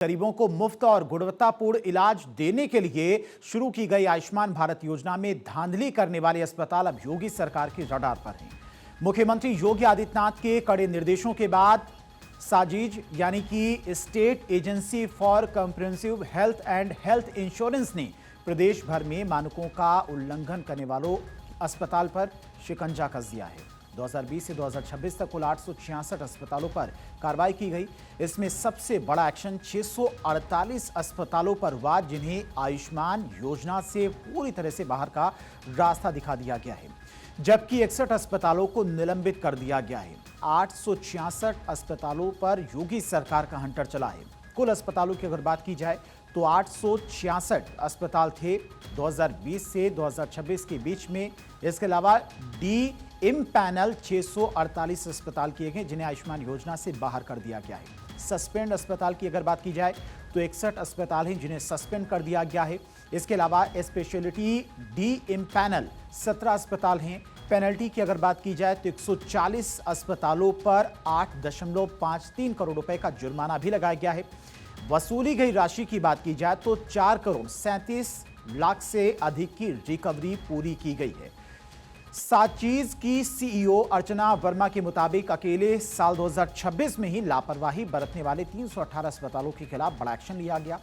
गरीबों को मुफ्त और गुणवत्तापूर्ण इलाज देने के लिए शुरू की गई आयुष्मान भारत योजना में धांधली करने वाले अस्पताल अब योगी सरकार के रडार पर हैं। मुख्यमंत्री योगी आदित्यनाथ के कड़े निर्देशों के बाद साजिज यानी कि state agency for comprehensive health and health insurance ने प्रदेश भर में मानकों का उल्लंघन करने वालों अस्पताल पर शिकंजा कस दिया है। 2020 से 2026 तक कुल 866 अस्पतालों पर कार्रवाई की गई। इसमें सबसे बड़ा एक्शन 648 अस्पतालों पर हुआ जिन्हें आयुष्मान योजना से पूरी तरह से बाहर का रास्ता दिखा दिया गया है, जबकि 61 अस्पतालों को निलंबित कर दिया गया है। 866 अस्पतालों पर योगी सरकार का हंटर चला है। कुल अस्पतालों की अगर बात की जाए तो 866 अस्पताल थे 2020 से 2026 के बीच में। इसके अलावा डी इम्पैनल 648 अस्पताल किए गए जिन्हें आयुष्मान योजना से बाहर कर दिया गया है। सस्पेंड अस्पताल की अगर बात की जाए तो 61 अस्पताल हैं जिन्हें सस्पेंड कर दिया गया है। इसके अलावा स्पेशलिटी डी इम्पैनल 17 अस्पताल हैं। पेनल्टी की अगर बात की जाए तो 140 अस्पतालों पर 8.53 करोड़ रुपए का जुर्माना भी लगाया गया है। वसूली गई राशि की बात की जाए तो 4 करोड़ 37 लाख से अधिक की रिकवरी पूरी की गई है। साचीज की सीईओ अर्चना वर्मा के मुताबिक अकेले साल 2026 में ही लापरवाही बरतने वाले 318 अस्पतालों के खिलाफ बड़ा एक्शन लिया गया।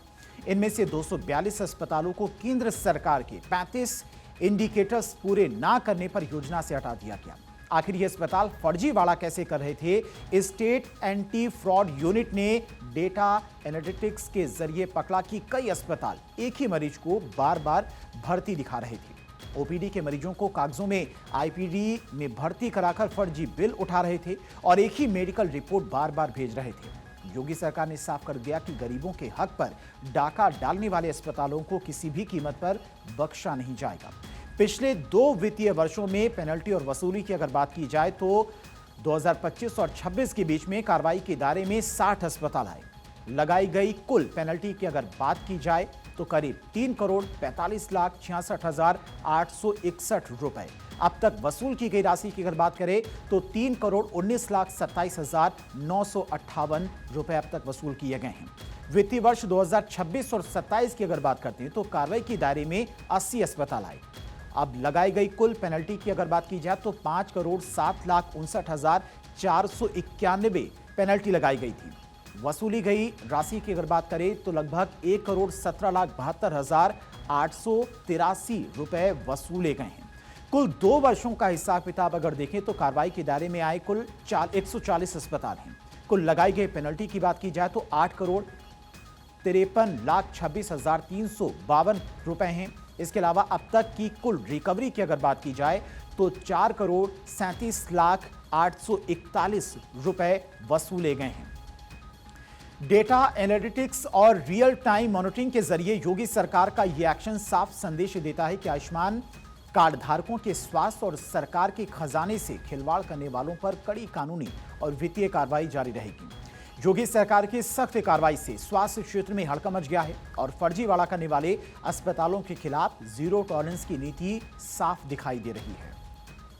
इनमें से 242 अस्पतालों को केंद्र सरकार के 35 इंडिकेटर्स पूरे ना करने पर योजना से हटा दिया गया। आखिर ये अस्पताल फर्जीवाड़ा कैसे कर रहे थे? स्टेट एंटी फ्रॉड यूनिट ने डेटा एनालिटिक्स के जरिए पकड़ा कि कई अस्पताल एक ही मरीज को बार बार भर्ती दिखा रहे थे। ओपीडी के मरीजों को कागजों में आईपीडी में भर्ती कराकर फर्जी बिल उठा रहे थे और एक ही मेडिकल रिपोर्ट बार बार भेज रहे थे। योगी सरकार ने साफ कर दिया कि गरीबों के हक पर डाका डालने वाले अस्पतालों को किसी भी कीमत पर बख्शा नहीं जाएगा। पिछले 2 वित्तीय वर्षों में पेनल्टी और वसूली की अगर बात की जाए तो 2025 और 26 के बीच में कार्रवाई के दायरे में 60 अस्पताल आए। लगाई गई कुल पेनल्टी की अगर बात की जाए तो करीब 3 करोड़ 45 लाख 66 हजार 861 रुपए। अब तक वसूल की गई राशि की अगर बात करें तो 3 करोड़ 19 लाख 27 हजार 958 रुपए अब तक वसूल किए गए हैं। वित्तीय वर्ष 2026 और 27 की अगर बात करते हैं तो कार्रवाई के दायरे में 80 अस्पताल आए। अब लगाई गई कुल पेनल्टी की अगर बात की जाए तो 5 करोड़ 7 लाख 59 हजार 491 पेनल्टी लगाई गई थी। वसूली गई राशि की अगर बात करें तो लगभग 1 करोड़ 17 लाख 72 हजार 883 रुपए वसूले गए हैं। कुल 2 वर्षों का हिसाब किताब अगर देखें तो कार्रवाई के दायरे में आए कुल 140 अस्पताल हैं। कुल लगाई गई पेनल्टी की बात की जाए तो 8 करोड़ 53 लाख 26 हजार 352 रुपए हैं। इसके अलावा अब तक की कुल रिकवरी की अगर बात की जाए तो 4 करोड़ 37 लाख 841 रुपए वसूले गए हैं। डेटा एनालिटिक्स और रियल टाइम मॉनिटरिंग के जरिए योगी सरकार का यह एक्शन साफ संदेश देता है कि आयुष्मान कार्ड धारकों के स्वास्थ्य और सरकार के खजाने से खिलवाड़ करने वालों पर कड़ी कानूनी और वित्तीय कार्रवाई जारी रहेगी। योगी सरकार की सख्त कार्रवाई से स्वास्थ्य क्षेत्र में हड़कंप मच गया है और फर्जीवाड़ा करने वाले अस्पतालों के खिलाफ जीरो टॉलरेंस की नीति साफ दिखाई दे रही है।